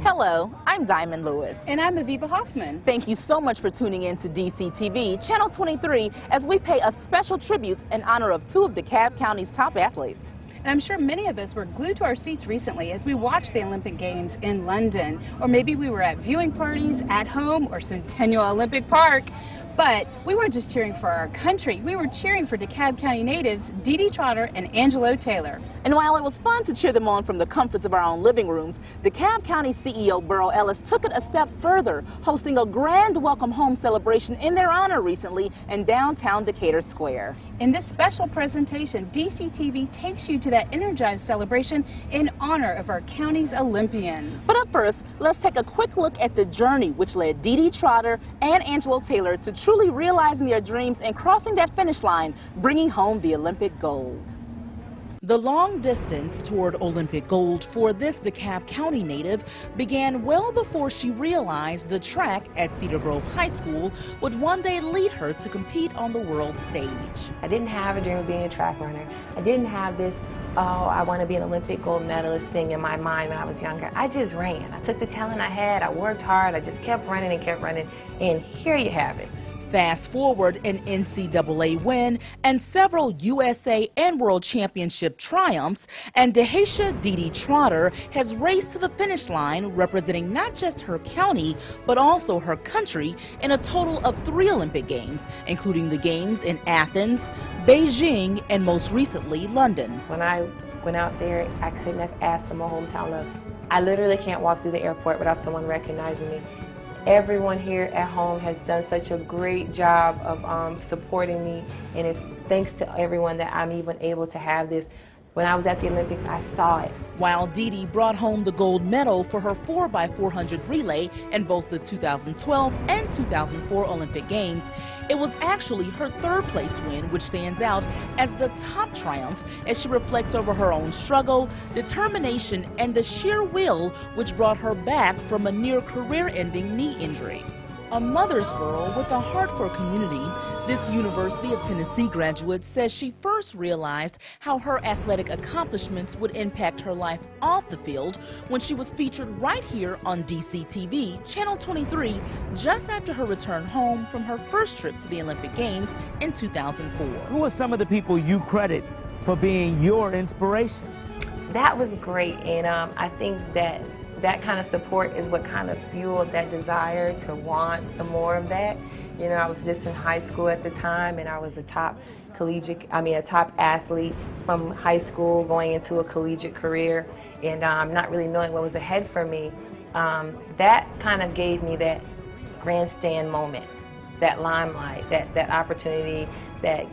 Hello, I'm Diamond Lewis. And I'm Aviva Hoffman. Thank you so much for tuning in to DCTV, Channel 23, as we pay a special tribute in honor of two of DeKalb County's top athletes. And I'm sure many of us were glued to our seats recently as we watched the Olympic Games in London. Or maybe we were at viewing parties at home or Centennial Olympic Park. But we weren't just cheering for our country, we were cheering for DeKalb County natives DeeDee Trotter and Angelo Taylor. And while it was fun to cheer them on from the comforts of our own living rooms, DeKalb County CEO Burrell Ellis took it a step further, hosting a grand welcome home celebration in their honor recently in downtown Decatur Square. In this special presentation, DCTV takes you to that energized celebration in honor of our county's Olympians. But up first, let's take a quick look at the journey which led DeeDee Trotter and Angelo Taylor to truly realizing their dreams and crossing that finish line, bringing home the Olympic gold. The long distance toward Olympic gold for this DeKalb County native began well before she realized the track at Cedar Grove High School would one day lead her to compete on the world stage. I didn't have a dream of being a track runner. I didn't have this, oh, I want to be an Olympic gold medalist thing in my mind when I was younger. I just ran. I took the talent I had, I worked hard, I just kept running, and here you have it. Fast forward an NCAA win and several USA and World Championship triumphs, and DeeDee Trotter has raced to the finish line representing not just her county, but also her country in a total of 3 Olympic Games, including the Games in Athens, Beijing, and most recently, London. When I went out there, I couldn't have asked for my hometown love. I literally can't walk through the airport without someone recognizing me. Everyone here at home has done such a great job of supporting me, and it's thanks to everyone that I'm even able to have this. When I was at the Olympics, I saw it. While DeeDee brought home the gold medal for her 4x400 relay in both the 2012 and 2004 Olympic Games, it was actually her 3rd place win which stands out as the top triumph as she reflects over her own struggle, determination, and the sheer will which brought her back from a near career-ending knee injury. A mother's girl with a heart for community, this University of Tennessee graduate says she first realized how her athletic accomplishments would impact her life off the field when she was featured right here on DCTV, Channel 23, just after her return home from her first trip to the Olympic Games in 2004. Who are some of the people you credit for being your inspiration? That was great, and I think that kind of support is what kind of fueled that desire to want some more of that. You know, I was just in high school at the time, and I was a top athlete from high school going into a collegiate career, and not really knowing what was ahead for me. That kind of gave me that grandstand moment, that limelight, that opportunity that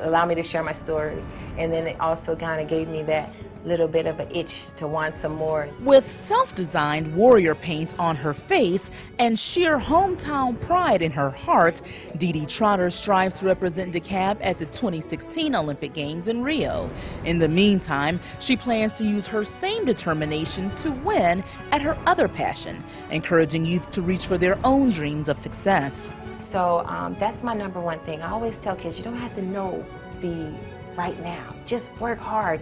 allowed me to share my story. And then it also kind of gave me that little bit of an itch to want some more. With self-designed warrior paint on her face and sheer hometown pride in her heart, DeeDee Trotter strives to represent DeKalb at the 2016 Olympic Games in Rio. In the meantime, she plans to use her same determination to win at her other passion, encouraging youth to reach for their own dreams of success. So that's my #1 thing. I always tell kids, you don't have to know the right now. Just work hard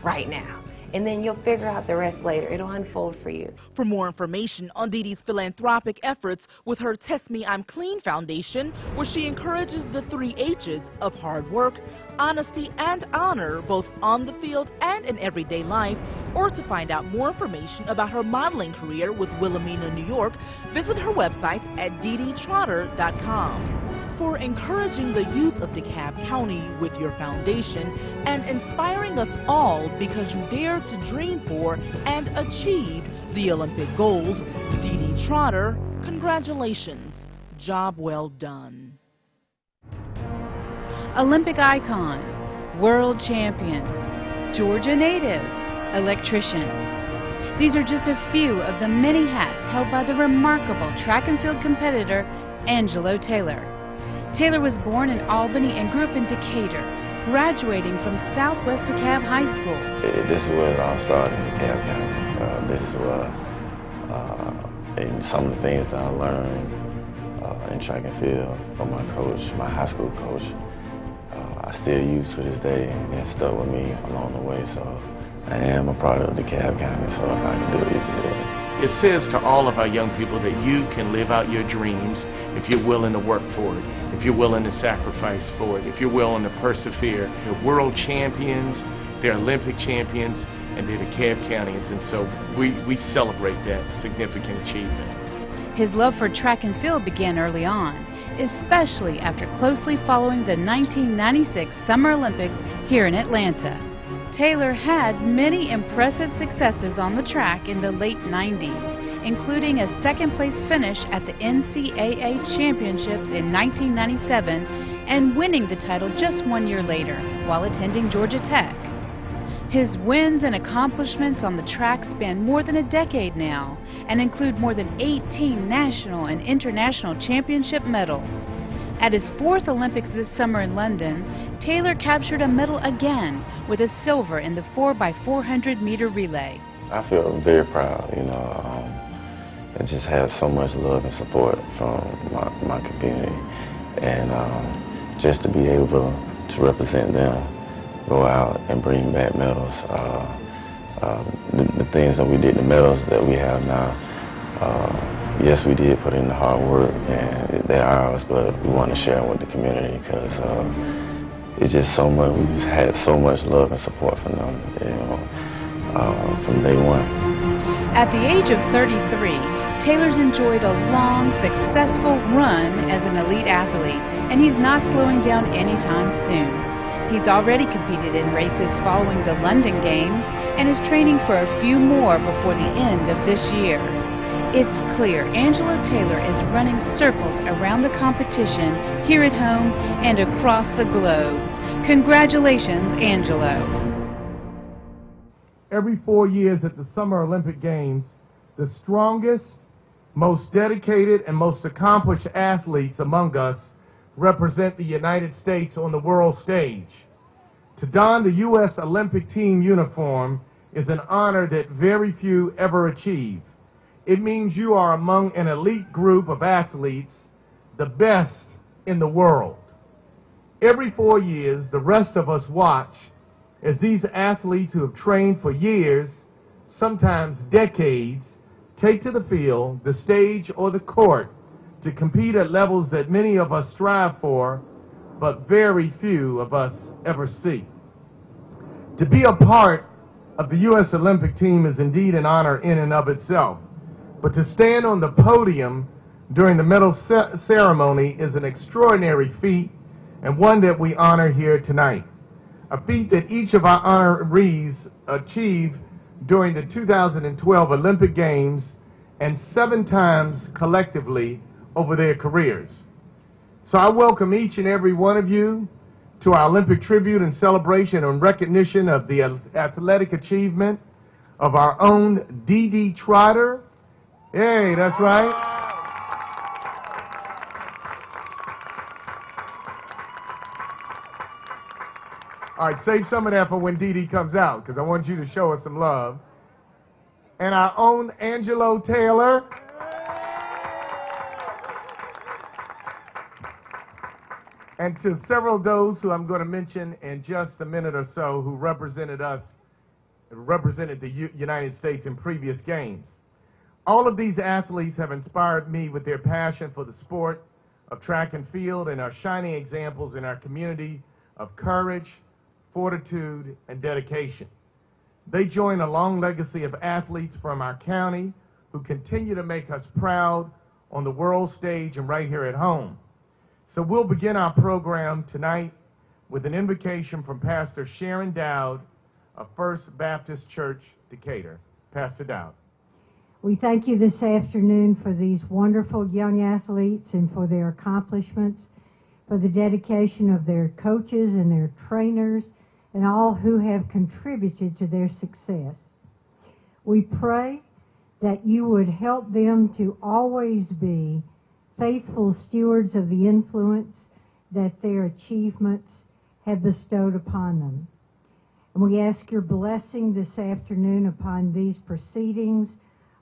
right now, and then you'll figure out the rest later. It'll unfold for you. For more information on DeeDee's philanthropic efforts with her Test Me I'm Clean Foundation, where she encourages the 3 H's of hard work, honesty, and honor, both on the field and in everyday life, or to find out more information about her modeling career with Wilhelmina, New York, visit her website at DeeDeeTrotter.com. For encouraging the youth of DeKalb County with your foundation and inspiring us all because you dared to dream for and achieved the Olympic gold, DeeDee Trotter, congratulations. Job well done. Olympic icon, world champion, Georgia native, electrician. These are just a few of the many hats held by the remarkable track and field competitor Angelo Taylor. Taylor was born in Albany and grew up in Decatur, graduating from Southwest DeKalb High School. This is where it all started in DeKalb County. This is where and some of the things that I learned in track and field from my coach, my high school coach, I still use to this day, and it stuck with me along the way. So I am a product of DeKalb County, so if I can do it, you can do it. it says to all of our young people that you can live out your dreams if you're willing to work for it, if you're willing to sacrifice for it, if you're willing to persevere. They're world champions, they're Olympic champions, and they're DeKalb Countyans, and so we celebrate that significant achievement. His love for track and field began early on, especially after closely following the 1996 Summer Olympics here in Atlanta. Taylor had many impressive successes on the track in the late 90s, including a second-place finish at the NCAA Championships in 1997 and winning the title just 1 year later while attending Georgia Tech. His wins and accomplishments on the track span more than a decade now and include more than 18 national and international championship medals. At his 4th Olympics this summer in London, Taylor captured a medal again with a silver in the 4x400 meter relay. I feel very proud, you know, and just have so much love and support from my community, and just to be able to represent them, go out and bring back medals. The things that we did, the medals that we have now, yes, we did put in the hard work, and they're ours, but we want to share them with the community because it's just so much. We just had so much love and support from them, you know, from day one. At the age of 33, Taylor's enjoyed a long, successful run as an elite athlete, and he's not slowing down anytime soon. He's already competed in races following the London Games and is training for a few more before the end of this year. It's clear Angelo Taylor is running circles around the competition here at home and across the globe. Congratulations, Angelo. Every 4 years at the Summer Olympic Games, the strongest, most dedicated, and most accomplished athletes among us represent the United States on the world stage. To don the U.S. Olympic team uniform is an honor that very few ever achieve. It means you are among an elite group of athletes, the best in the world. Every 4 years, the rest of us watch as these athletes who have trained for years, sometimes decades, take to the field, the stage, or the court to compete at levels that many of us strive for, but very few of us ever see. To be a part of the U.S. Olympic team is indeed an honor in and of itself, but to stand on the podium during the medal ceremony is an extraordinary feat and one that we honor here tonight. A feat that each of our honorees achieved during the 2012 Olympic Games and 7 times collectively over their careers. So I welcome each and every one of you to our Olympic tribute and celebration and recognition of the athletic achievement of our own DeeDee Trotter. Hey, that's right. All right, save some of that for when DeeDee comes out, because I want you to show us some love. And our own Angelo Taylor. And to several of those who I'm going to mention in just a minute or so who represented the United States in previous games. All of these athletes have inspired me with their passion for the sport of track and field and are shining examples in our community of courage, fortitude, and dedication. They join a long legacy of athletes from our county who continue to make us proud on the world stage and right here at home. So we'll begin our program tonight with an invocation from Pastor Sharon Dowd of First Baptist Church, Decatur. Pastor Dowd. We thank you this afternoon for these wonderful young athletes and for their accomplishments, for the dedication of their coaches and their trainers and all who have contributed to their success. We pray that you would help them to always be faithful stewards of the influence that their achievements have bestowed upon them. And we ask your blessing this afternoon upon these proceedings,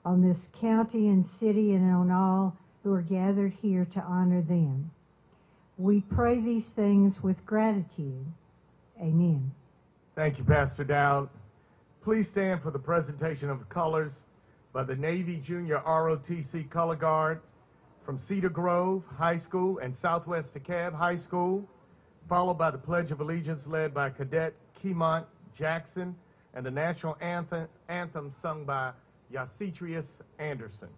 on this county and city, and on all who are gathered here to honor them. We pray these things with gratitude. Amen. Thank you, Pastor Dowd. Please stand for the presentation of the colors. by the Navy Junior ROTC Color Guard from Cedar Grove High School and Southwest DeKalb High School, followed by the Pledge of Allegiance led by Cadet Keymont Jackson and the national anthem sung by Yacitrius Anderson.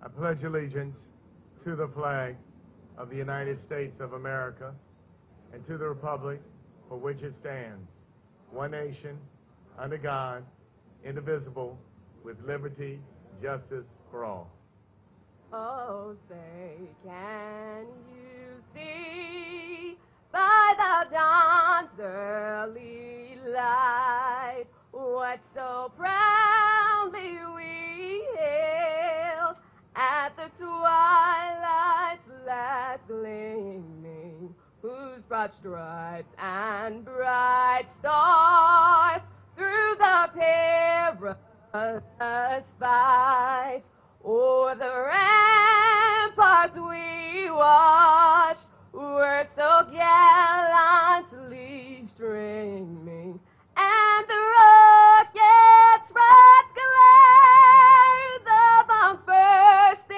I pledge allegiance to the flag of the United States of America and to the republic for which it stands, one nation, under God, indivisible, with liberty, justice for all. Oh, say, can you see by the dawn's early light what so proudly we hailed at the twilight's last gleaming, whose broad stripes and bright stars through the perilous fight o'er the ramparts we watched were so gallantly streaming, and the rockets' red glare, the bombs bursting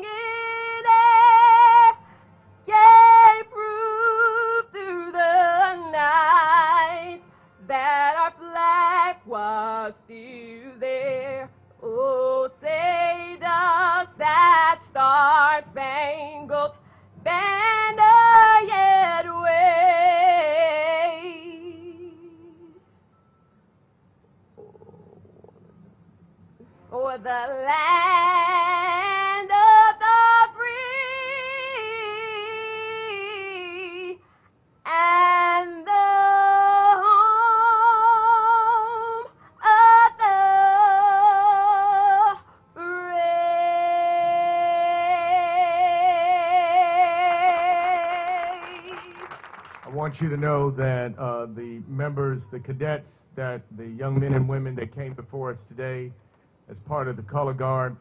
in air, gave proof through the night that our flag was still there. Oh, say does that star-spangled banner yet wave o'er the land of the free and the home of the I want you to know that the members, the cadets, that the young men and women that came before us today as part of the Color Guard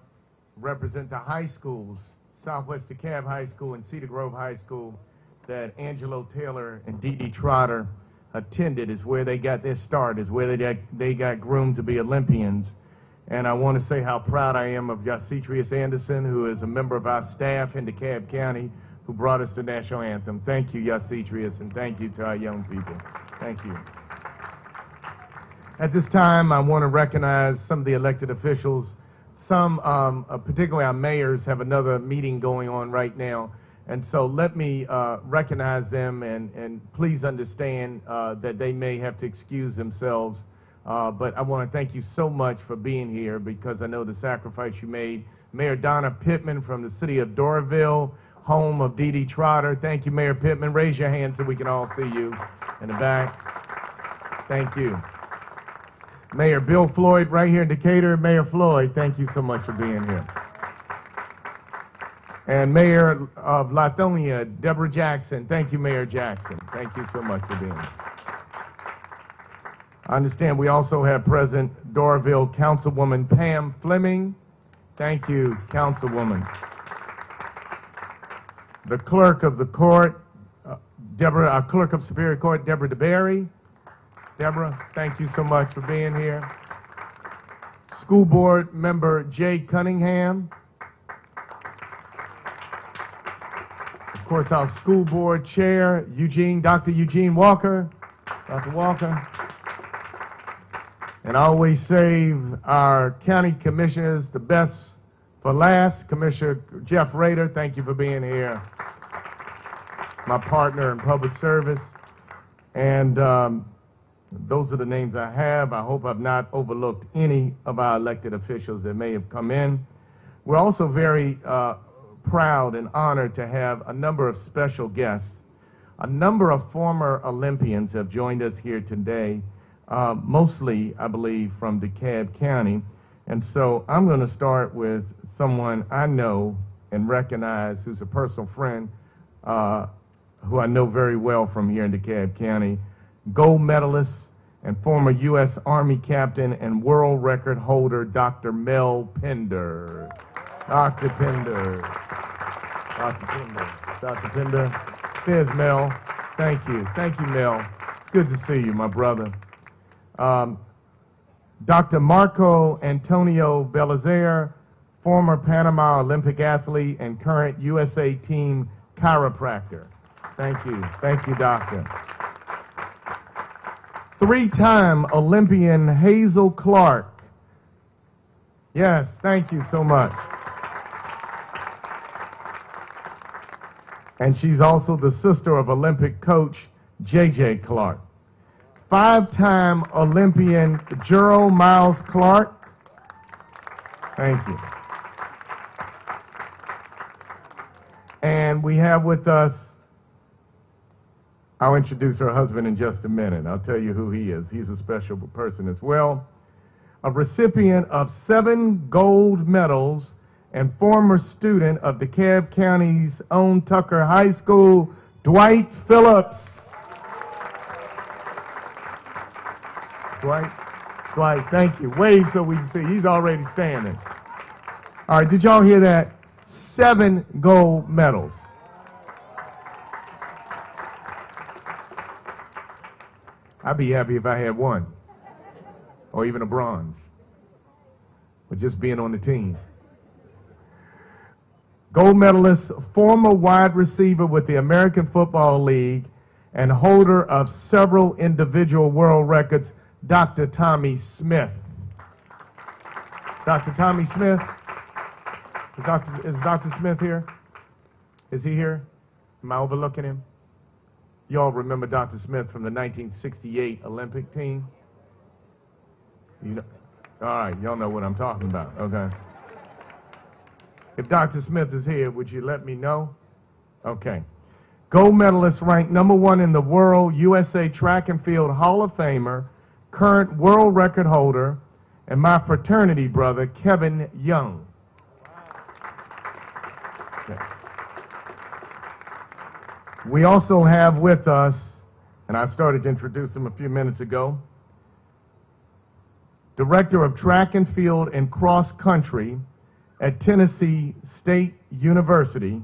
represent the high schools, Southwest DeKalb High School and Cedar Grove High School, that Angelo Taylor and DeeDee Trotter attended, is where they got their start, is where they got groomed to be Olympians. And I want to say how proud I am of Yacitrius Anderson, who is a member of our staff in DeKalb County, who brought us the national anthem. Thank you, Yacitrius, and thank you to our young people. Thank you. At this time, I want to recognize some of the elected officials. Some, particularly our mayors, have another meeting going on right now. And so let me recognize them, and please understand that they may have to excuse themselves. But I want to thank you so much for being here, because I know the sacrifice you made. Mayor Donna Pittman from the city of Doraville, home of DeeDee Trotter. Thank you, Mayor Pittman. Raise your hand so we can all see you in the back. Thank you. Mayor Bill Floyd right here in Decatur. Mayor Floyd, thank you so much for being here. And Mayor of Lithonia, Deborah Jackson. Thank you, Mayor Jackson. Thank you so much for being here. I understand we also have present Doraville Councilwoman Pam Fleming. Thank you, Councilwoman. The clerk of the court, our clerk of Superior Court, Deborah DeBerry. Deborah, thank you so much for being here. School board member Jay Cunningham. Of course, our school board chair, Dr. Eugene Walker. Dr. Walker. And I always save our county commissioners the best for last. Commissioner Jeff Rader, thank you for being here. My partner in public service. And those are the names I have. I hope I've not overlooked any of our elected officials that may have come in. We're also very proud and honored to have a number of special guests. A number of former Olympians have joined us here today, mostly, I believe, from DeKalb County. And so I'm going to start with someone I know and recognize who's a personal friend, who I know very well from here in DeKalb County. Gold medalist and former U.S. Army captain and world record holder, Dr. Mel Pender. Dr. Pender. Dr. Pender. Dr. Pender. There's Mel. Thank you. Thank you, Mel. It's good to see you, my brother. Dr. Marco Antonio Belizaire, former Panama Olympic athlete and current USA team chiropractor. Thank you. Thank you, doctor. Three-time Olympian Hazel Clark. Yes, thank you so much. And she's also the sister of Olympic coach J.J. Clark. Five-time Olympian Gerald Miles Clark. Thank you. And we have with us, I'll introduce her husband in just a minute. I'll tell you who he is. He's a special person as well. A recipient of 7 gold medals and former student of DeKalb County's own Tucker High School, Dwight Phillips. Dwight, thank you. Wave so we can see. He's already standing. All right, did y'all hear that? 7 gold medals. I'd be happy if I had 1, or even a bronze, but just being on the team. Gold medalist, former wide receiver with the American Football League, and holder of several individual world records, Dr. Tommie Smith. Dr. Tommie Smith? Is Dr. Smith here? Is he here? Am I overlooking him? You all remember Dr. Smith from the 1968 Olympic team? You know, all right, y'all know what I'm talking about, okay? If Dr. Smith is here, would you let me know? Okay. Gold medalist ranked #1 in the world, USA Track and Field Hall of Famer, current world record holder, and my fraternity brother, Kevin Young. Okay. We also have with us, and I started to introduce him a few minutes ago, Director of Track and Field and Cross Country at Tennessee State University.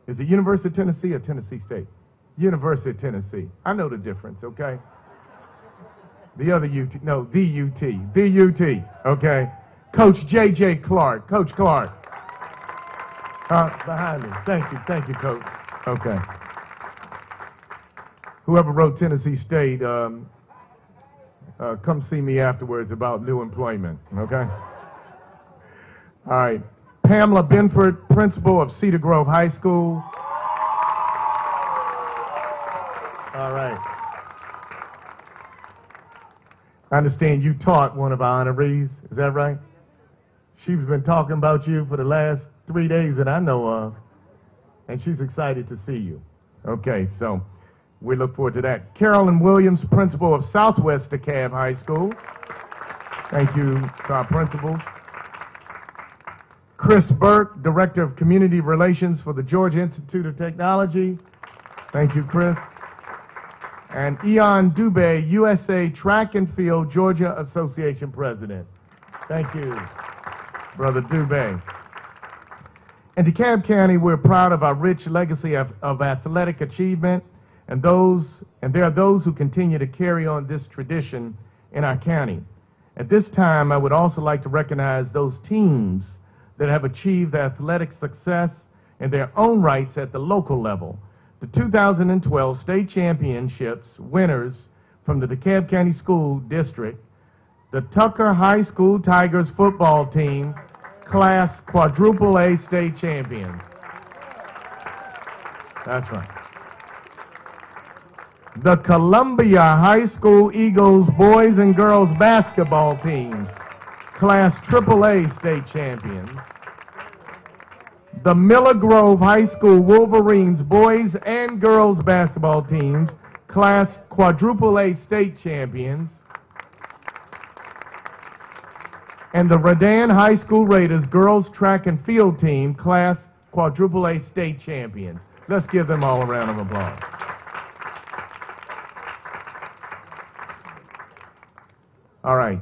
Is it University of Tennessee or Tennessee State? University of Tennessee. I know the difference, okay? The other UT, no, the UT, okay? Coach J.J. Clark. Coach Clark. Behind me. Thank you, Coach. Okay. Whoever wrote Tennessee State, come see me afterwards about new employment, okay? All right. Pamela Benford, principal of Cedar Grove High School. All right. I understand you taught one of our honorees. Is that right? She's been talking about you for the last 3 days that I know of, and she's excited to see you. Okay, so we look forward to that. Carolyn Williams, principal of Southwest DeKalb High School. Thank you to our principals. Chris Burke, Director of Community Relations for the Georgia Institute of Technology. Thank you, Chris. And Eon Dubé, USA Track and Field Georgia Association President. Thank you, Brother Dubé. In DeKalb County, we're proud of our rich legacy of athletic achievement, and there are those who continue to carry on this tradition in our county. At this time, I would also like to recognize those teams that have achieved athletic success in their own rights at the local level. The 2012 state championships winners from the DeKalb County School District, the Tucker High School Tigers football team, class quadruple A state champions. That's right. The Columbia High School Eagles boys and girls basketball teams, class AAA state champions. The Miller Grove High School Wolverines boys and girls basketball teams, class quadruple A state champions. And the Redan High School Raiders girls track and field team, class quadruple A state champions. Let's give them all a round of applause. All right.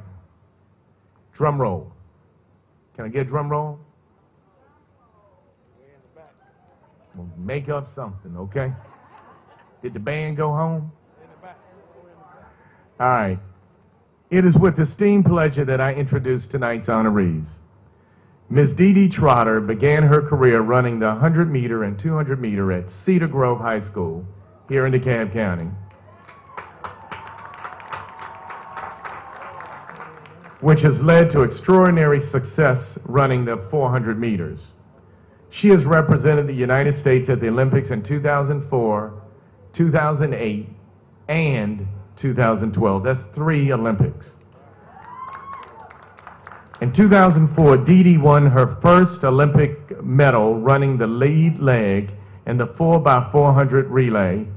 Drum roll. Can I get a drum roll? We'll make up something, okay? Did the band go home? All right. It is with esteemed pleasure that I introduce tonight's honorees. Ms. DeeDee Trotter began her career running the 100-meter and 200-meter at Cedar Grove High School here in DeKalb County, which has led to extraordinary success running the 400 meters. She has represented the United States at the Olympics in 2004, 2008, and 2012. That's 3 Olympics. In 2004, DeeDee won her first Olympic medal running the lead leg in the 4x400 relay,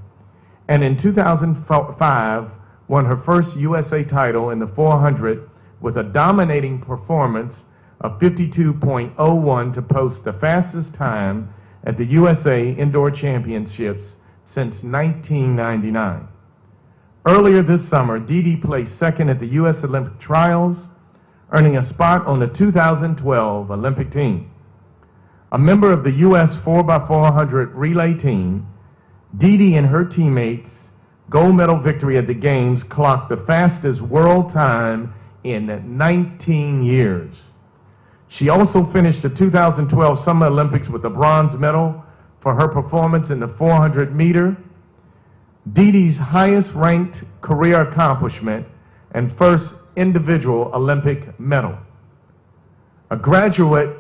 and in 2005, won her first USA title in the 400 with a dominating performance of 52.01 to post the fastest time at the USA Indoor Championships since 1999. Earlier this summer, DeeDee placed second at the U.S. Olympic Trials, earning a spot on the 2012 Olympic team. A member of the U.S. 4x400 relay team, DeeDee and her teammates' gold medal victory at the Games clocked the fastest world time in 19 years. She also finished the 2012 Summer Olympics with a bronze medal for her performance in the 400 meter, DeeDee's highest ranked career accomplishment and first individual Olympic medal. A graduate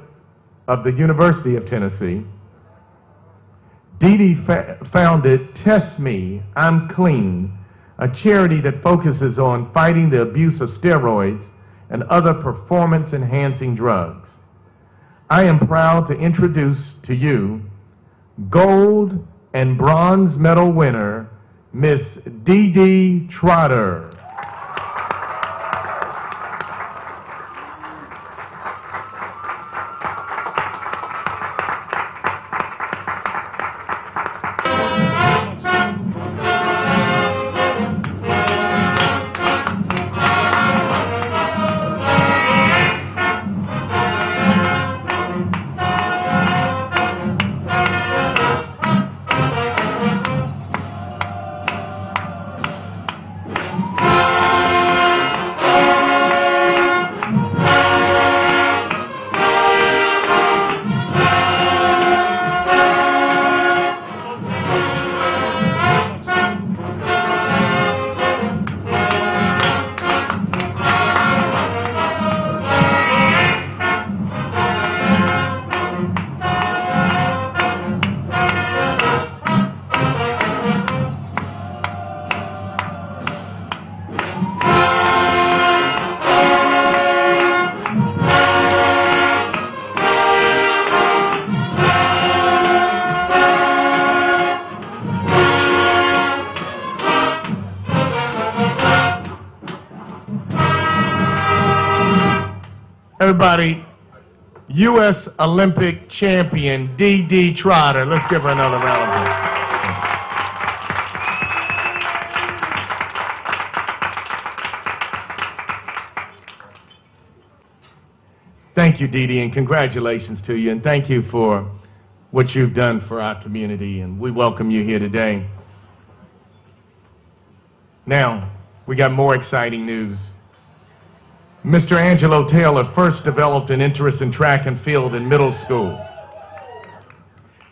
of the University of Tennessee, DeeDee founded Test Me, I'm Clean, a charity that focuses on fighting the abuse of steroids and other performance-enhancing drugs. I am proud to introduce to you gold and bronze medal winner, Miss DeeDee Trotter. Everybody, U.S. Olympic champion DeeDee Trotter. Let's give her another round of applause. Thank you, DeeDee, and congratulations to you, and thank you for what you've done for our community, and we welcome you here today. Now, we got more exciting news. Mr. Angelo Taylor first developed an interest in track and field in middle school,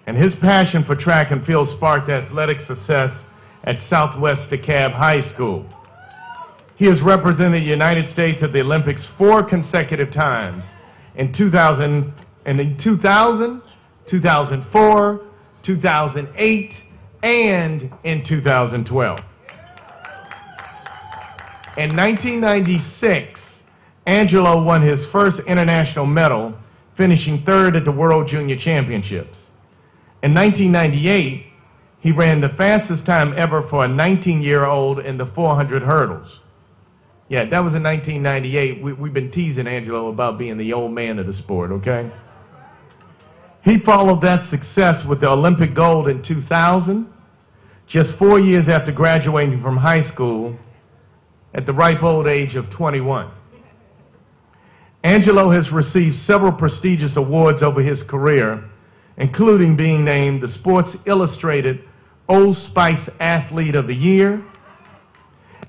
and his passion for track and field sparked athletic success at Southwest DeKalb High School. He has represented the United States at the Olympics 4 consecutive times, in 2000, 2004, 2008, and in 2012. In 1996, Angelo won his first international medal, finishing 3rd at the World Junior Championships. In 1998, he ran the fastest time ever for a 19-year-old in the 400 hurdles. Yeah, that was in 1998. We've been teasing Angelo about being the old man of the sport, okay? He followed that success with the Olympic gold in 2000. Just 4 years after graduating from high school, at the ripe old age of 21. Angelo has received several prestigious awards over his career, including being named the Sports Illustrated Old Spice Athlete of the Year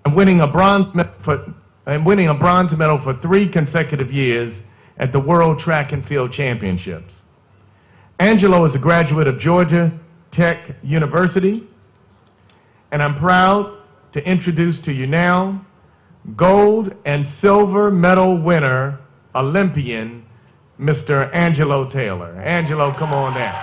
and winning a bronze medal for 3 consecutive years at the World Track and Field Championships. Angelo is a graduate of Georgia Tech University, and I'm proud to introduce to you now gold and silver medal winner, Olympian, Mr. Angelo Taylor. Angelo, come on down.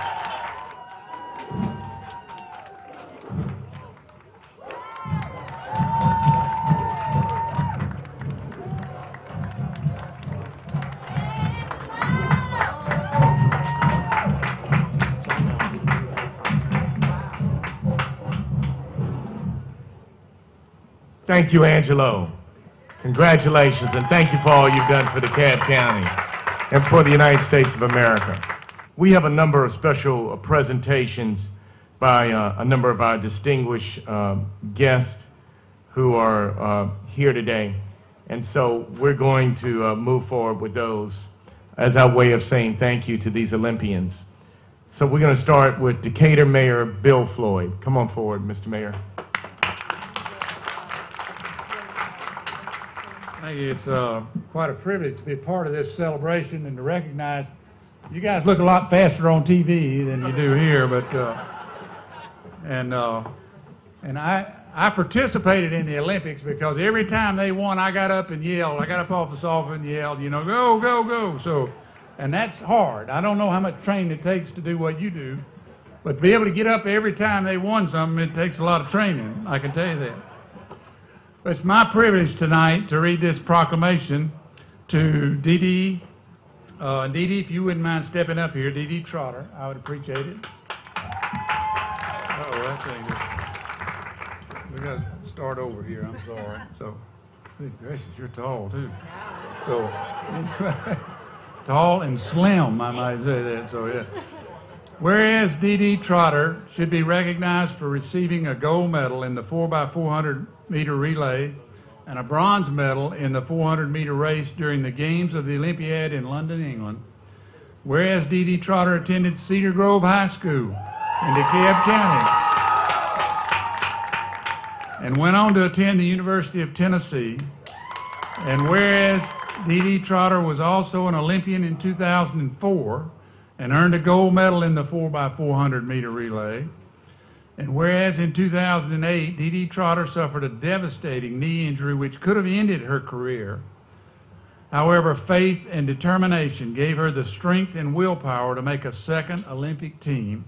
Thank you, Angelo. Congratulations, and thank you for all you've done for DeKalb County and for the United States of America. We have a number of special presentations by a number of our distinguished guests who are here today, and so we're going to move forward with those as our way of saying thank you to these Olympians. So we're going to start with Decatur Mayor Bill Floyd. Come on forward, Mr. Mayor. It's quite a privilege to be a part of this celebration and to recognize you guys look a lot faster on TV than you do here, but and I participated in the Olympics because every time they won, I got up and yelled. I got up off the sofa and yelled, you know, go, go, go. So, and that's hard. I don't know how much training it takes to do what you do, but to be able to get up every time they won something, it takes a lot of training. I can tell you that. It's my privilege tonight to read this proclamation to DeeDee. DeeDee, if you wouldn't mind stepping up here, DeeDee Trotter, I would appreciate it. Oh, that's ain't good. We got to start over here, I'm sorry. So, good gracious, you're tall too. So, tall and slim, I might say that, so yeah. Whereas DeeDee Trotter should be recognized for receiving a gold medal in the 4x400 meter relay and a bronze medal in the 400 meter race during the Games of the Olympiad in London, England. Whereas DeeDee Trotter attended Cedar Grove High School in DeKalb County and went on to attend the University of Tennessee. And whereas DeeDee Trotter was also an Olympian in 2004 and earned a gold medal in the 4x400 meter relay. And whereas in 2008, DeeDee Trotter suffered a devastating knee injury which could have ended her career. However, faith and determination gave her the strength and willpower to make a second Olympic team.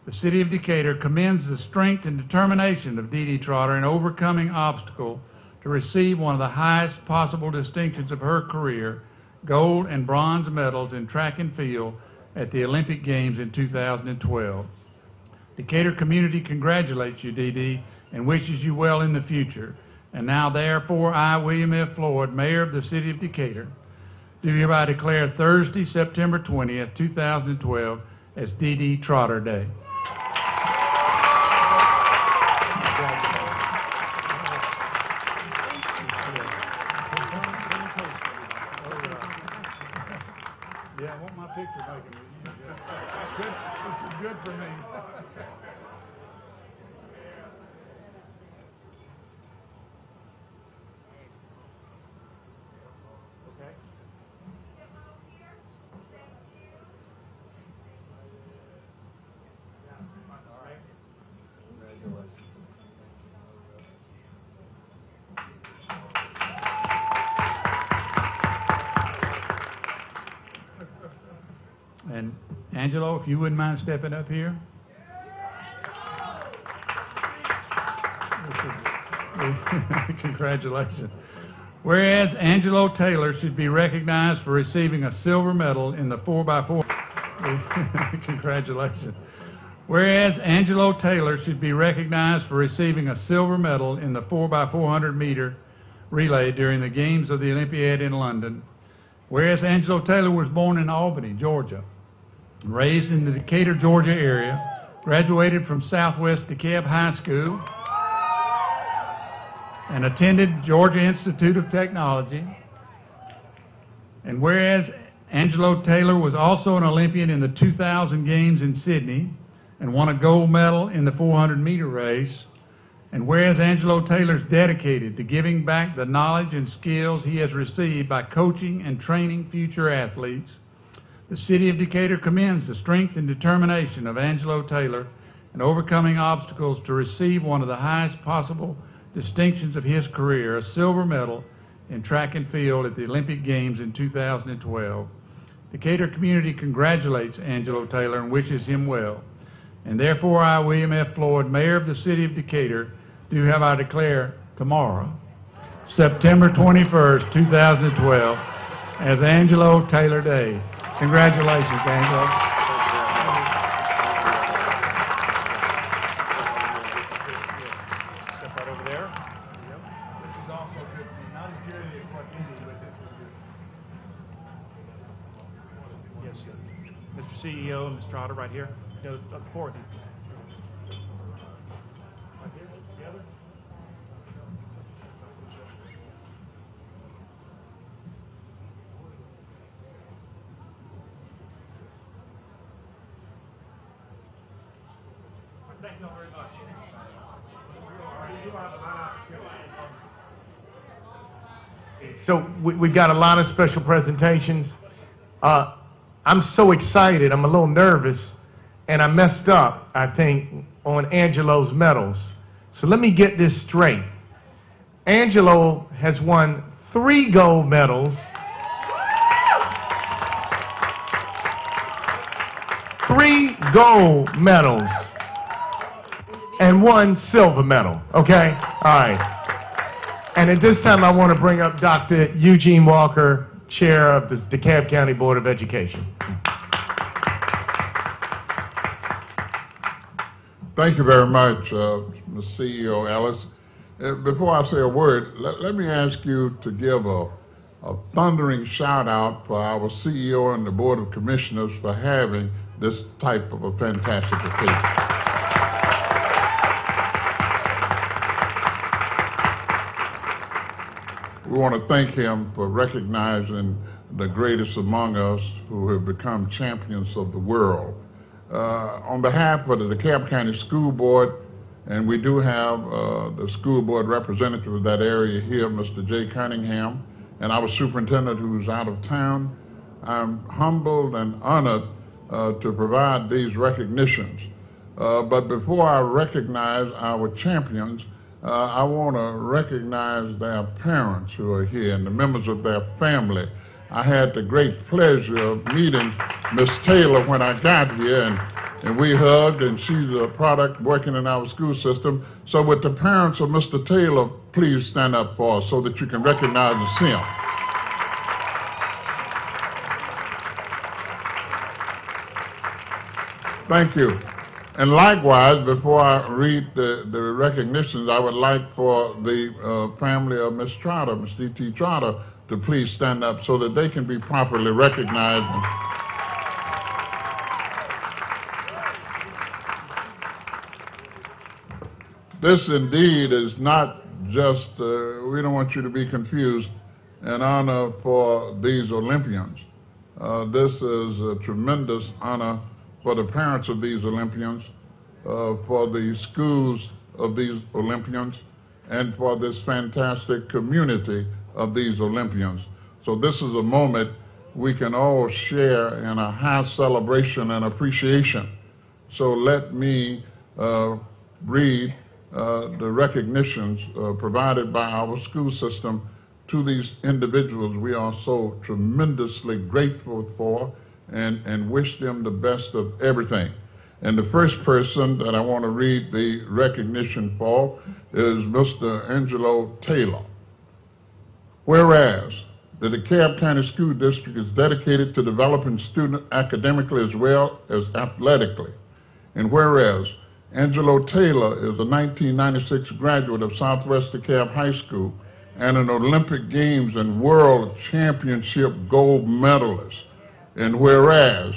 The city of Decatur commends the strength and determination of DeeDee Trotter in overcoming obstacle to receive one of the highest possible distinctions of her career, gold and bronze medals in track and field at the Olympic Games in 2012. Decatur community congratulates you, DeeDee, and wishes you well in the future. And now, therefore, I, William F. Floyd, Mayor of the City of Decatur, do hereby declare Thursday, September 20th, 2012, as DeeDee Trotter Day. Yeah, I want my picture making. This is good for me. And Angelo, if you wouldn't mind stepping up here. Congratulations. Whereas Angelo Taylor should be recognized for receiving a silver medal in the 4x4. Congratulations. Whereas Angelo Taylor should be recognized for receiving a silver medal in the 4x400 meter relay during the Games of the Olympiad in London. Whereas Angelo Taylor was born in Albany, Georgia, raised in the Decatur, Georgia area, graduated from Southwest DeKalb High School, and attended Georgia Institute of Technology. And whereas Angelo Taylor was also an Olympian in the 2000 Games in Sydney and won a gold medal in the 400-meter race, and whereas Angelo Taylor is dedicated to giving back the knowledge and skills he has received by coaching and training future athletes, the City of Decatur commends the strength and determination of Angelo Taylor in overcoming obstacles to receive one of the highest possible distinctions of his career, a silver medal in track and field at the Olympic Games in 2012. Decatur community congratulates Angelo Taylor and wishes him well. And therefore, I, William F. Floyd, Mayor of the City of Decatur, do hereby declare tomorrow, September 21st, 2012, as Angelo Taylor Day. Congratulations, Angelo. Step right over there. This is also good. Not as good as what you did, but this is good. Yes, Mr. CEO and Ms. Trotter, right here. Go up forward. Right here, together. Thank you all very much. So we've got a lot of special presentations. I'm so excited. I'm a little nervous, and I messed up, I think, on Angelo's medals. So let me get this straight. Angelo has won 3 gold medals, 3 gold medals, and 1 silver medal, okay? All right. And at this time, I want to bring up Dr. Eugene Walker, Chair of the DeKalb County Board of Education. Thank you very much, Mr. CEO Ellis. Before I say a word, let me ask you to give a thundering shout out for our CEO and the Board of Commissioners for having this type of a fantastic occasion. We want to thank him for recognizing the greatest among us who have become champions of the world. On behalf of the DeKalb County School Board, and we do have the school board representative of that area here, Mr. Jay Cunningham, and our superintendent who's out of town, I'm humbled and honored to provide these recognitions. But before I recognize our champions, I want to recognize their parents who are here and the members of their family. I had the great pleasure of meeting Miss Taylor when I got here, and we hugged, and she's a product working in our school system. So with the parents of Mr. Taylor, please stand up for us so that you can recognize and see him. Thank you. And likewise, before I read the recognitions, I would like for the family of Ms. Trotter, Ms. DeeDee Trotter, to please stand up so that they can be properly recognized. This indeed is not just, we don't want you to be confused, an honor for these Olympians. This is a tremendous honor for the parents of these Olympians, for the schools of these Olympians, and for this fantastic community of these Olympians. So this is a moment we can all share in a high celebration and appreciation. So let me read the recognitions provided by our school system to these individuals we are so tremendously grateful for, and wish them the best of everything. And the first person that I want to read the recognition for is Mr. Angelo Taylor. Whereas the DeKalb County School District is dedicated to developing students academically as well as athletically. And whereas Angelo Taylor is a 1996 graduate of Southwest DeKalb High School and an Olympic Games and World Championship gold medalist. And whereas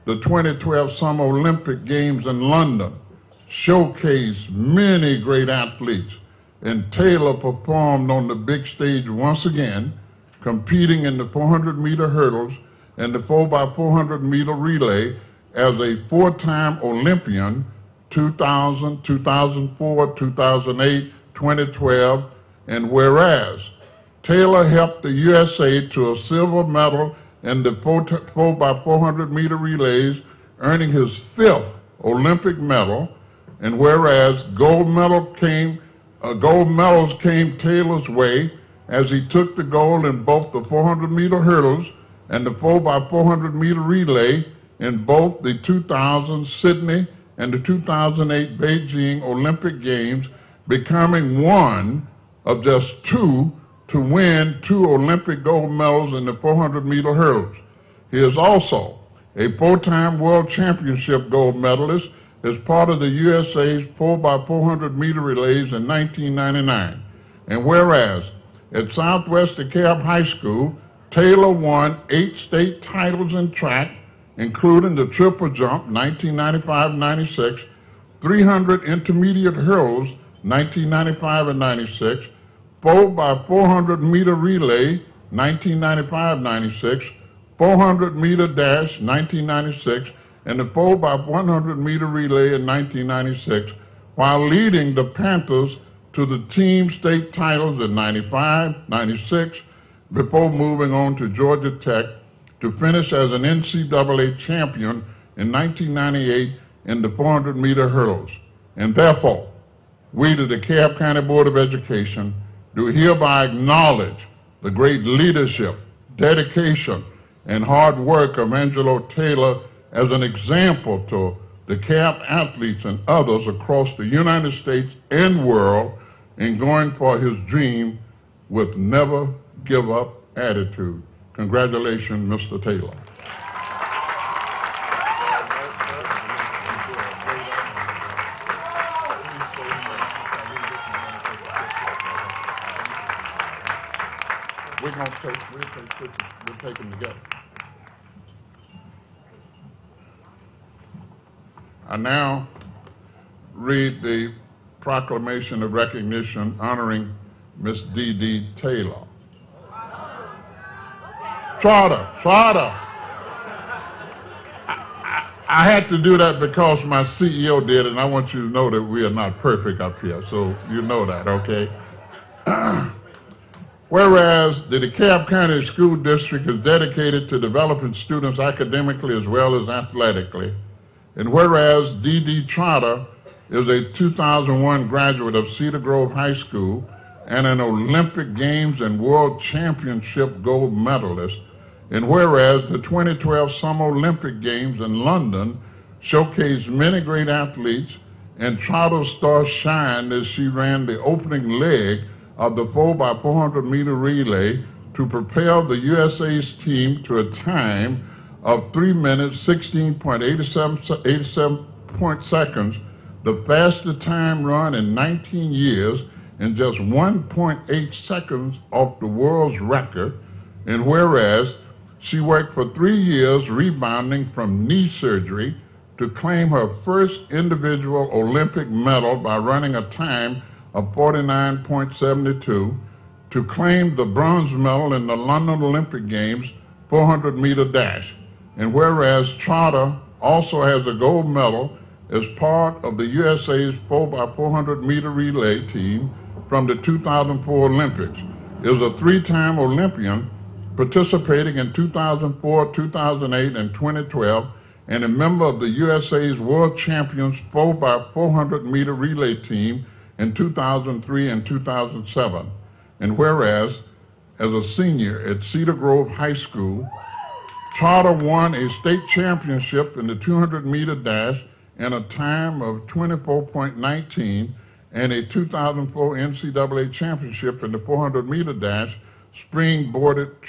the 2012 Summer Olympic Games in London showcased many great athletes, and Taylor performed on the big stage once again, competing in the 400-meter hurdles and the 4x400-meter relay as a 4-time Olympian, 2000, 2004, 2008, 2012, and whereas Taylor helped the USA to a silver medal in the 4x400-meter relays, earning his 5th Olympic medal, and whereas gold medals came Taylor's way as he took the gold in both the 400-meter hurdles and the 4x400-meter relay in both the 2000 Sydney and the 2008 Beijing Olympic Games, becoming one of just 2 to win 2 Olympic gold medals in the 400-meter hurdles. He is also a 4-time World Championship gold medalist as part of the USA's 4x400-meter relays in 1999. And whereas at Southwest DeKalb High School, Taylor won 8 state titles in track, including the triple jump 1995-96, 300 intermediate hurdles 1995 and 96, 4x400-meter relay 1995-96, 400-meter dash 1996, and the 4x100-meter relay in 1996, while leading the Panthers to the team state titles in 95, 96, before moving on to Georgia Tech to finish as an NCAA champion in 1998 in the 400-meter hurdles. And therefore, we, the DeKalb County Board of Education, do hereby acknowledge the great leadership, dedication, and hard work of Angelo Taylor as an example to DeKalb athletes and others across the United States and world in going for his dream with never give up attitude. Congratulations, Mr. Taylor. We'll take them together. I now read the proclamation of recognition honoring Miss DeeDee Taylor. Trotter. I had to do that because my CEO did, and I want you to know that we are not perfect up here, so you know that, okay? Whereas the DeKalb County School District is dedicated to developing students academically as well as athletically, and whereas DeeDee Trotter is a 2001 graduate of Cedar Grove High School and an Olympic Games and World Championship gold medalist, and whereas the 2012 Summer Olympic Games in London showcased many great athletes, and Trotter's star shined as she ran the opening leg of the 4x400-meter relay to propel the USA's team to a time of 3 minutes, 16.87 seconds, the fastest time run in 19 years, and just 1.8 seconds off the world's record. And whereas she worked for 3 years rebounding from knee surgery to claim her first individual Olympic medal by running a time of 49.72, to claim the bronze medal in the London Olympic Games 400-meter dash. And whereas Trotter also has a gold medal as part of the USA's 4x400-meter relay team from the 2004 Olympics, is a 3-time Olympian participating in 2004, 2008, and 2012, and a member of the USA's World Champions 4x400-meter relay team in 2003 and 2007. And whereas, as a senior at Cedar Grove High School, Trotter won a state championship in the 200-meter dash in a time of 24.19 and a 2004 NCAA championship in the 400-meter dash, springboarded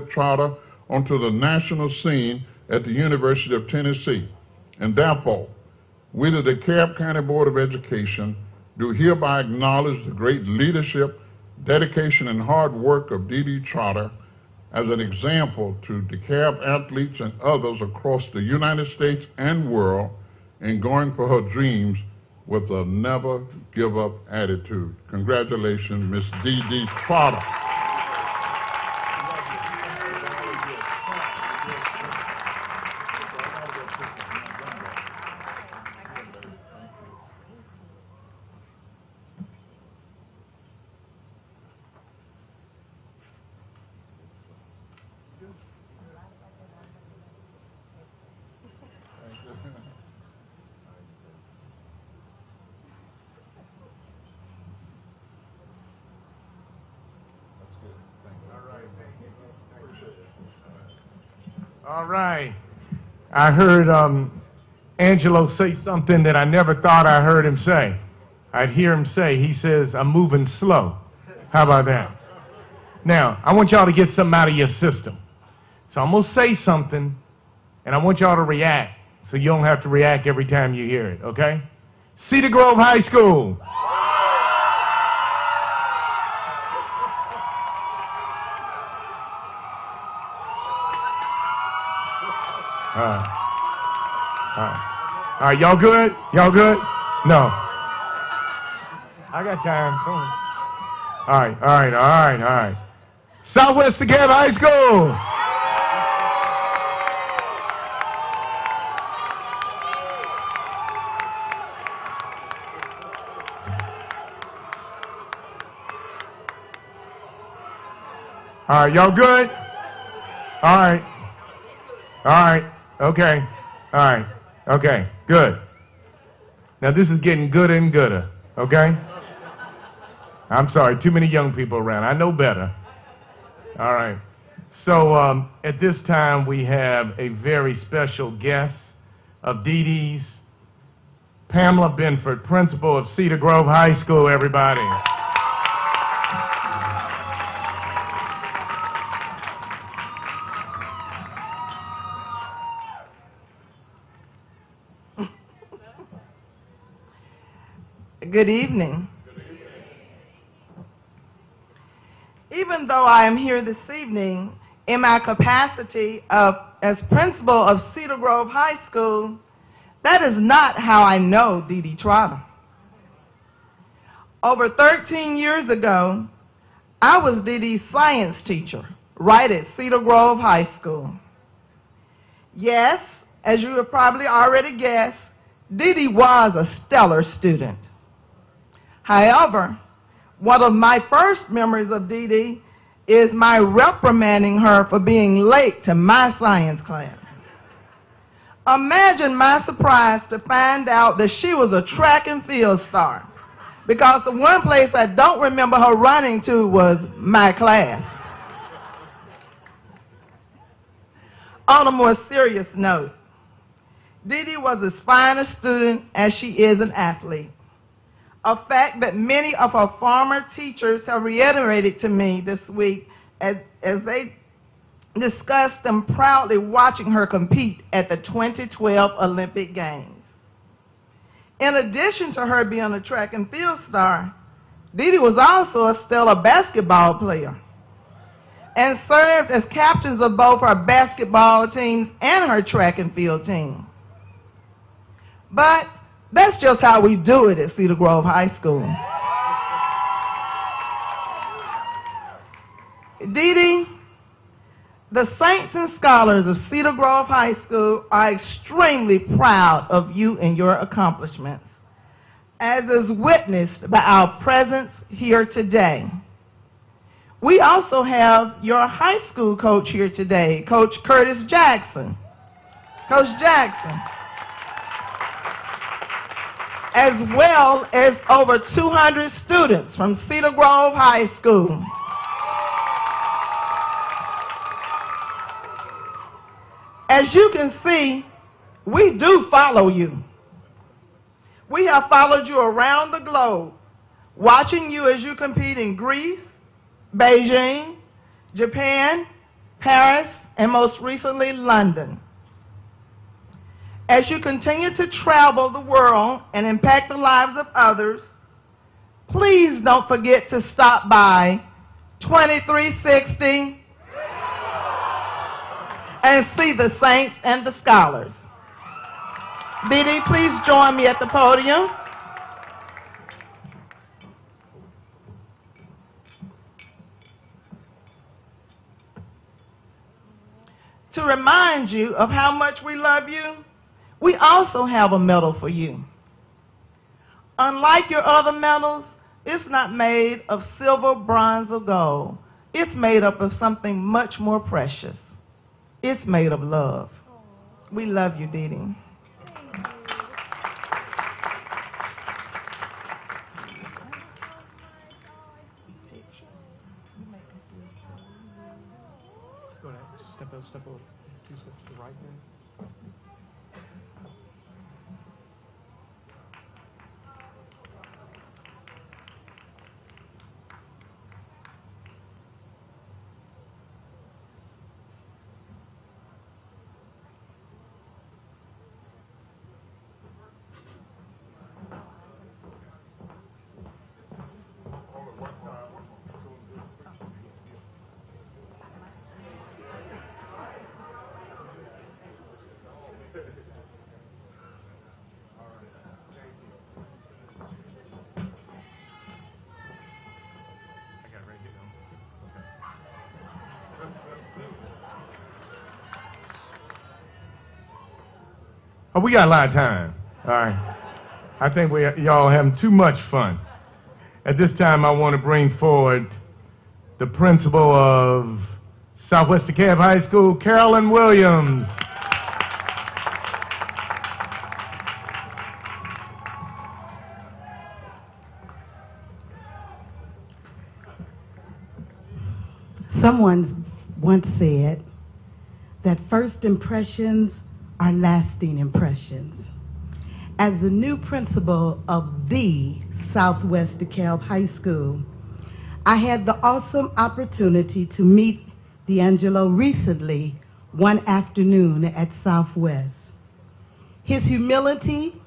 Trotter onto the national scene at the University of Tennessee. And therefore, we, the DeKalb County Board of Education, do hereby acknowledge the great leadership, dedication, and hard work of DeeDee Trotter as an example to DeKalb athletes and others across the United States and world in going for her dreams with a never give up attitude. Congratulations, Miss DeeDee Trotter. All right. I heard Angelo say something that I never thought I heard him say. I'd hear him say, he says, I'm moving slow. How about that? Now, I want y'all to get something out of your system. So I'm going to say something, and I want y'all to react, so you don't have to react every time you hear it, okay? Cedar Grove High School. All right, y'all good? Y'all good? No. I got time. Come on. All right. Southwest DeKalb High School. All right, y'all good? All right, okay. All right, okay, good. Now this is getting gooder and gooder, okay? I'm sorry, too many young people around. I know better. All right. So at this time we have a very special guest of DeeDee's, Pamela Benford, principal of Cedar Grove High School, everybody. Good evening. Even though I am here this evening in my capacity as principal of Cedar Grove High School, that is not how I know DeeDee Trotter. Over 13 years ago, I was DeeDee's science teacher right at Cedar Grove High School. Yes, as you have probably already guessed, DeeDee was a stellar student. However, one of my first memories of DeeDee is my reprimanding her for being late to my science class. Imagine my surprise to find out that she was a track and field star, because the one place I don't remember her running to was my class. On a more serious note, DeeDee was as fine a student as she is an athlete. A fact that many of her former teachers have reiterated to me this week as they discussed them proudly watching her compete at the 2012 Olympic Games. In addition to her being a track and field star, DeeDee was also a stellar basketball player and served as captains of both her basketball teams and her track and field team. But that's just how we do it at Cedar Grove High School. DeeDee, the saints and scholars of Cedar Grove High School are extremely proud of you and your accomplishments, as is witnessed by our presence here today. We also have your high school coach here today, Coach Curtis Jackson. Coach Jackson. As well as over 200 students from Cedar Grove High School. As you can see, we do follow you. We have followed you around the globe, watching you as you compete in Greece, Beijing, Japan, Paris, and most recently, London. As you continue to travel the world and impact the lives of others, please don't forget to stop by 2360 and see the saints and the scholars. DeeDee, please join me at the podium. To remind you of how much we love you, we also have a medal for you. Unlike your other medals, it's not made of silver, bronze, or gold. It's made up of something much more precious. It's made of love. We love you, DeeDee. Step over 2 steps to the right there. Oh, we got a lot of time. All right. I think y'all having too much fun. At this time, I want to bring forward the principal of Southwest DeKalb High School, Carolyn Williams. Someone once said that first impressions are lasting impressions. As the new principal of the Southwest DeKalb High School, I had the awesome opportunity to meet Angelo recently one afternoon at Southwest. His humility,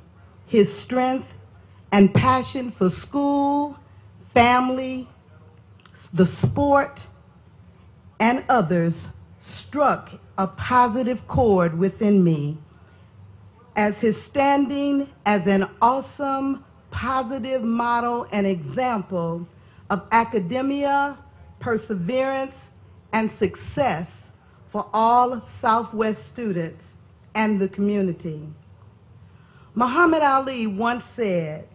his strength, and passion for school, family, the sport, and others struck a positive chord within me, as his standing as an awesome, positive model and example of academia, perseverance, and success for all Southwest students and the community. Muhammad Ali once said,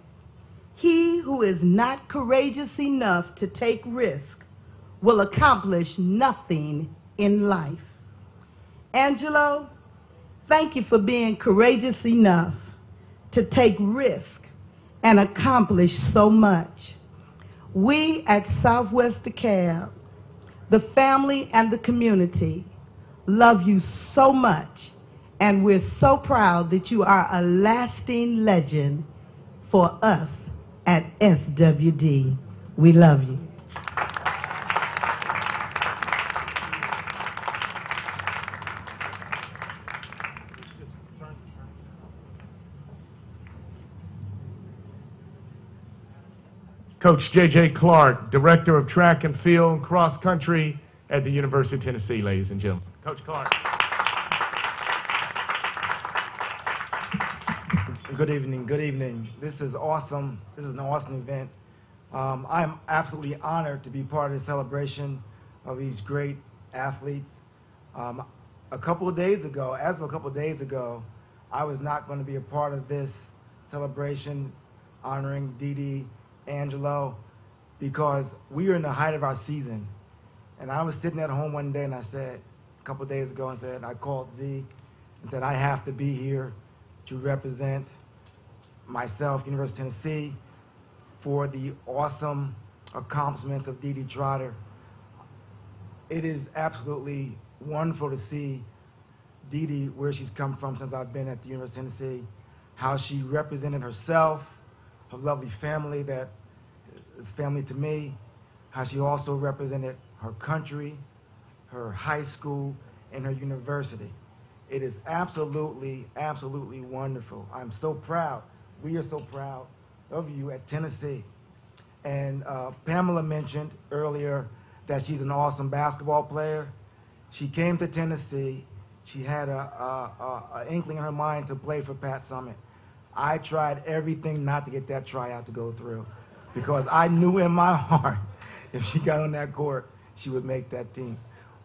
"He who is not courageous enough to take risk will accomplish nothing in life." Angelo, thank you for being courageous enough to take risk and accomplish so much. We at Southwest DeKalb, the family and the community, love you so much, and we're so proud that you are a lasting legend for us at SWD. We love you. Coach J.J. Clark, Director of Track and Field and Cross Country at the University of Tennessee, ladies and gentlemen. Coach Clark. Good evening, good evening. This is awesome. This is an awesome event. I'm absolutely honored to be part of the celebration of these great athletes. A couple of days ago, I was not going to be a part of this celebration honoring DeeDee, Angelo, because we are in the height of our season. And I was sitting at home one day and I said, a couple of days ago, I called Z and said, I have to be here to represent myself, University of Tennessee, for the awesome accomplishments of DeeDee Trotter. It is absolutely wonderful to see DeeDee, where she's come from since I've been at the University of Tennessee, how she represented herself, her lovely family that is family to me, how she also represented her country, her high school, and her university. It is absolutely, absolutely wonderful. I'm so proud. We are so proud of you at Tennessee. And Pamela mentioned earlier that she's an awesome basketball player. She came to Tennessee. She had an inkling in her mind to play for Pat Summitt. I tried everything not to get that tryout to go through, because I knew in my heart if she got on that court, she would make that team.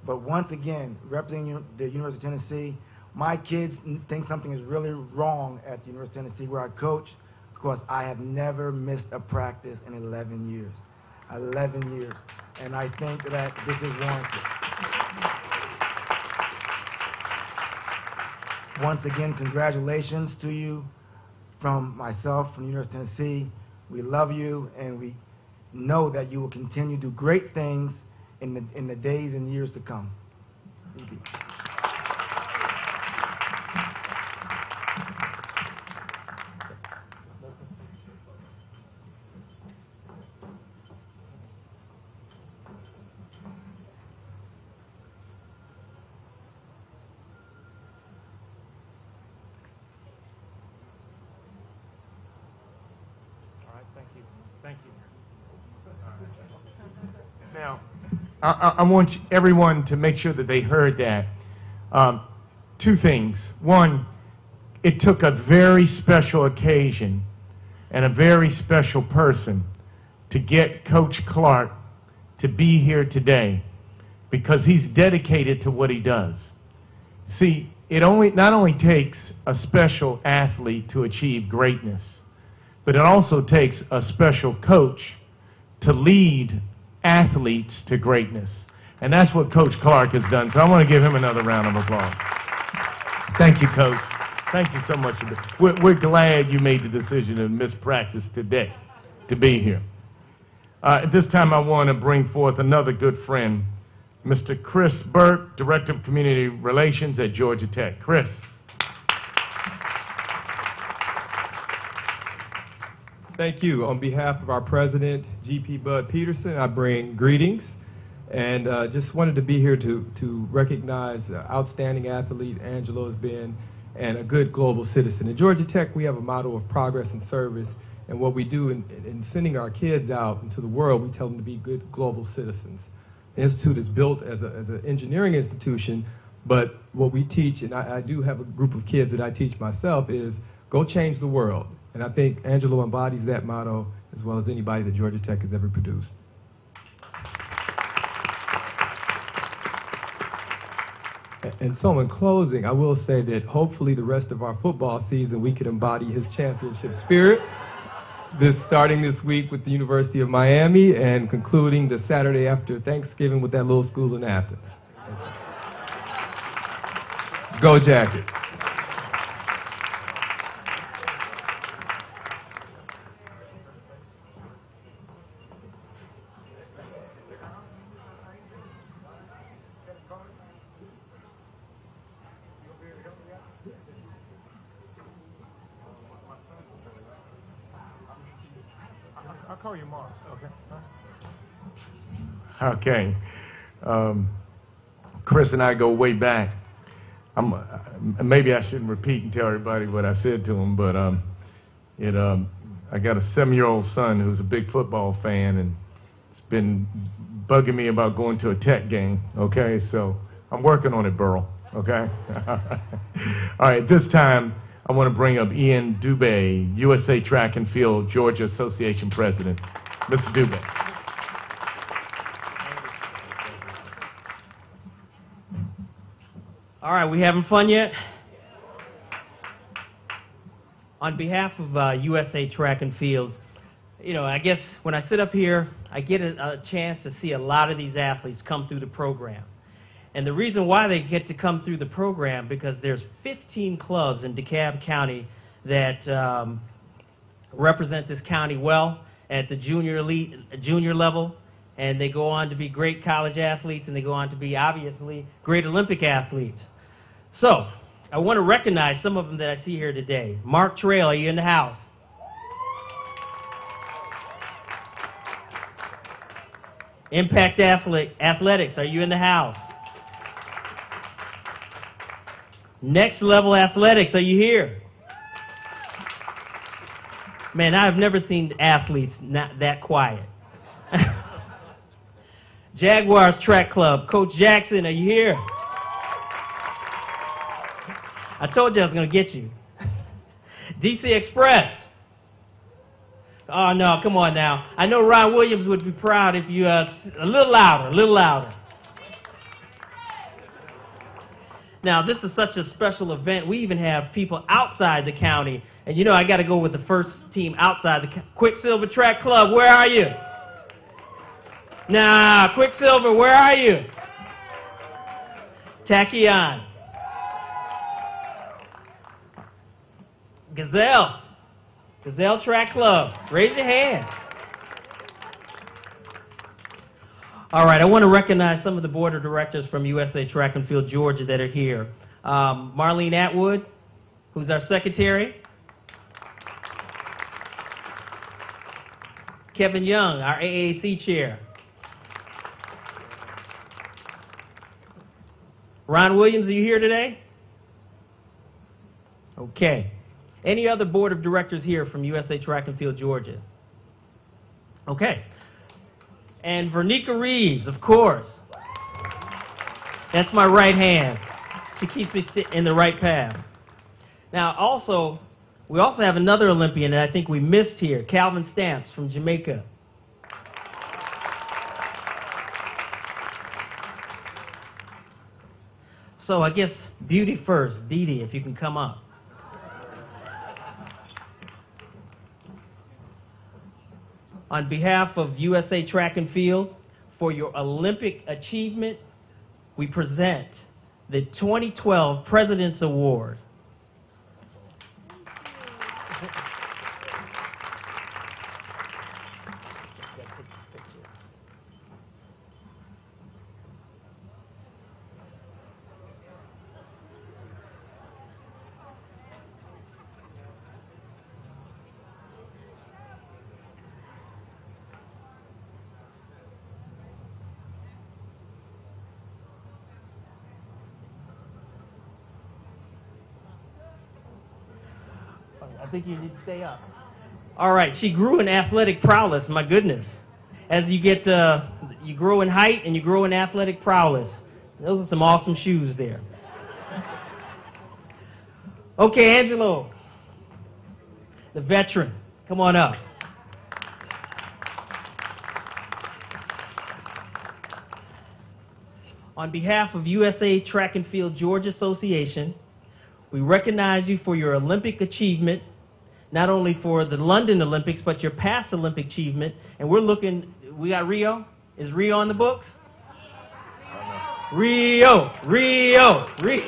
But once again, representing the University of Tennessee, my kids think something is really wrong at the University of Tennessee where I coach, because I have never missed a practice in 11 years. 11 years. And I think that this is warranted. Once again, congratulations to you from myself, from the University of Tennessee. We love you, and we know that you will continue to do great things in the days and years to come. Now, I want everyone to make sure that they heard that. Two things. One, it took a very special occasion and a very special person to get Coach Clark to be here today, because he's dedicated to what he does. See, it not only takes a special athlete to achieve greatness, but it also takes a special coach to lead athletes to greatness. And that's what Coach Clark has done. So I want to give him another round of applause. Thank you, Coach. Thank you so much. We're glad you made the decision to miss practice today to be here. At this time, I want to bring forth another good friend, Mr. Chris Burke, Director of Community Relations at Georgia Tech. Chris. Thank you. On behalf of our president, G.P. Bud Peterson, I bring greetings, and just wanted to be here to recognize the outstanding athlete Angelo has been, and a good global citizen. At Georgia Tech, we have a motto of progress and service, and what we do in sending our kids out into the world, we tell them to be good global citizens. The Institute is built as an engineering institution, but what we teach, and I do have a group of kids that I teach myself, is go change the world. And I think Angelo embodies that motto as well as anybody that Georgia Tech has ever produced. And so in closing, I will say that hopefully the rest of our football season we could embody his championship spirit. Starting this week with the University of Miami and concluding the Saturday after Thanksgiving with that little school in Athens. Go Jacket. I'll call you Mark, okay? Okay. Chris and I go way back. Maybe I shouldn't repeat and tell everybody what I said to him, but I got a 7-year-old son who's a big football fan, and it's been bugging me about going to a Tech game, okay? So I'm working on it, Burrell, okay? All right, this time, I want to bring up Ian Dubé, USA Track and Field Georgia Association President. Mr. Dubé. All right, we having fun yet? On behalf of USA Track and Field, I guess when I sit up here, I get a chance to see a lot of these athletes come through the program. And the reason why they get to come through the program, because there's 15 clubs in DeKalb County that represent this county well at the junior level, and they go on to be great college athletes, and they go on to be, obviously, great Olympic athletes. So, I want to recognize some of them that I see here today. Mark Trail, are you in the house? Impact Athletics, are you in the house? Next Level Athletics, are you here? Man, I've never seen athletes not that quiet. Jaguars Track Club, Coach Jackson, are you here? I told you I was going to get you. DC Express. Oh, no, come on now. I know Ron Williams would be proud if you, a little louder, a little louder. Now, this is such a special event. We even have people outside the county. And you know, I got to go with the first team outside the Quicksilver Track Club. Where are you? Nah, Quicksilver, where are you? Tachyon. Gazelles. Gazelle Track Club. Raise your hand. All right, I want to recognize some of the board of directors from USA Track and Field Georgia that are here. Marlene Atwood, who's our secretary. Kevin Young, our AAC chair. Ron Williams, are you here today? Okay. Any other board of directors here from USA Track and Field Georgia? Okay. And Vernica Reeves, of course. That's my right hand. She keeps me in the right path. Now, we also have another Olympian that I think we missed here, Calvin Stamps from Jamaica. So I guess beauty first. DeeDee, if you can come up. On behalf of USA Track and Field, for your Olympic achievement, we present the 2012 President's Award. I think you need to stay up. All right, she grew in athletic prowess, my goodness. As you get, you grow in height and you grow in athletic prowess. Those are some awesome shoes there. Okay, Angelo, the veteran, come on up. On behalf of USA Track and Field Georgia Association, we recognize you for your Olympic achievement, not only for the London Olympics, but your past Olympic achievement. And we're looking, we got Rio. Is Rio on the books? Rio, Rio, Rio.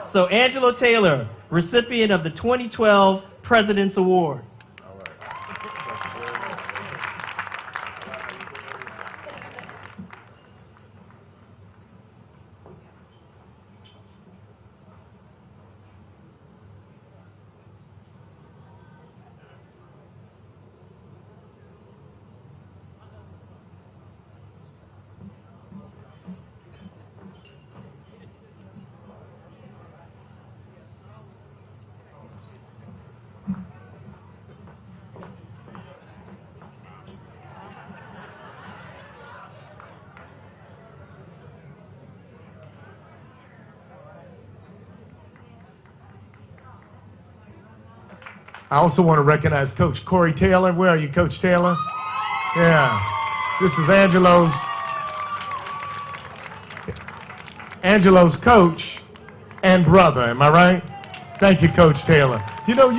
So Angelo Taylor, recipient of the 2012 President's Award. I also want to recognize Coach Corey Taylor. Where are you, Coach Taylor? Yeah. This is Angelo's coach and brother. Am I right? Thank you, Coach Taylor. You know,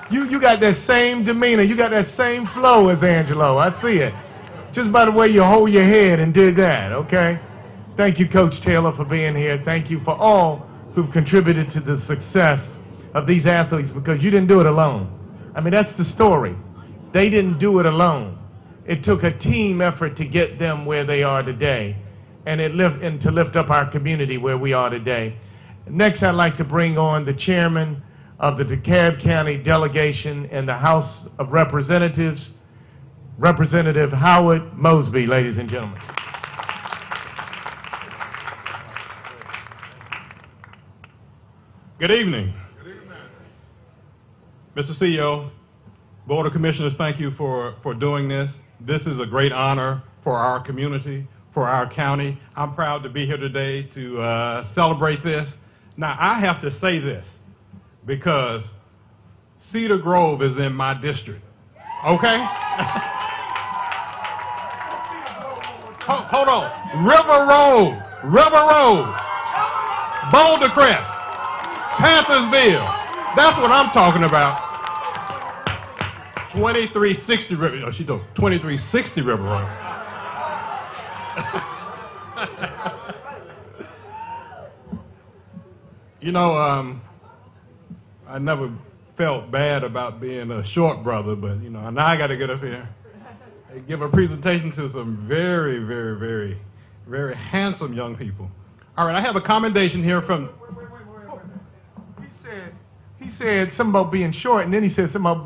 you got that same demeanor. You got that same flow as Angelo. I see it. Just by the way you hold your head and did that, okay? Thank you, Coach Taylor, for being here. Thank you for all who've contributed to the success of these athletes, because you didn't do it alone. I mean, that's the story. They didn't do it alone. It took a team effort to get them where they are today, and to lift up our community where we are today. Next, I'd like to bring on the chairman of the DeKalb County delegation in the House of Representatives, Representative Howard Mosby, ladies and gentlemen. Good evening. Mr. CEO, Board of Commissioners, thank you for doing this. This is a great honor for our community, for our county. I'm proud to be here today to celebrate this. Now, I have to say this because Cedar Grove is in my district, okay? Hold on. River Road, Boulder Crest, Panthersville. That's what I'm talking about. 2360 River. Oh, she doing 2360 River Road. You know, I never felt bad about being a short brother, but you know, now I got to get up here and give a presentation to some very, very, very, very handsome young people. All right, I have a commendation here from. He said something about being short, and then he said something about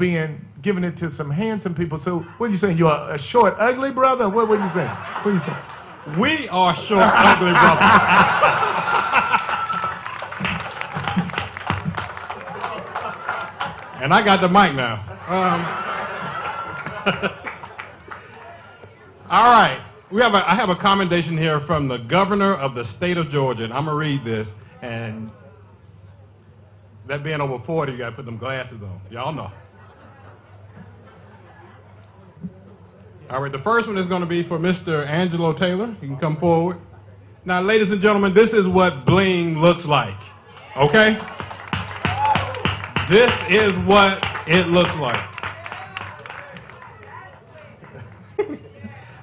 giving it to some handsome people. So what are you saying? You're a short, ugly brother? What are you saying? What are you saying? We are short, ugly brothers. And I got the mic now. All right. I have a commendation here from the governor of the state of Georgia, and I'm going to read this. And that being over 40, you got to put them glasses on. Y'all know. All right, the first one is going to be for Mr. Angelo Taylor. You can come forward. Now, ladies and gentlemen, this is what bling looks like. Okay? This is what it looks like.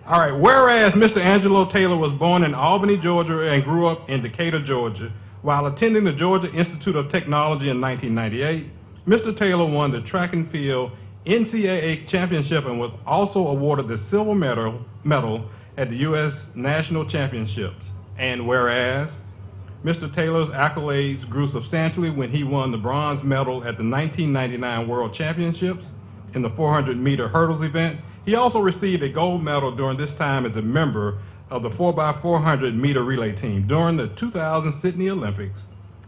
All right, whereas Mr. Angelo Taylor was born in Albany, Georgia, and grew up in Decatur, Georgia, while attending the Georgia Institute of Technology in 1998, Mr. Taylor won the track and field NCAA championship and was also awarded the silver medal at the U.S. National Championships. And whereas Mr. Taylor's accolades grew substantially when he won the bronze medal at the 1999 World Championships in the 400-meter hurdles event, he also received a gold medal during this time as a member of the 4x400-meter relay team. During the 2000 Sydney Olympics,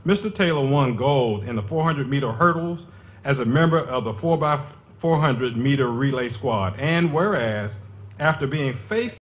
Mr. Taylor won gold in the 400-meter hurdles as a member of the 4x400-meter relay squad. And whereas, after being face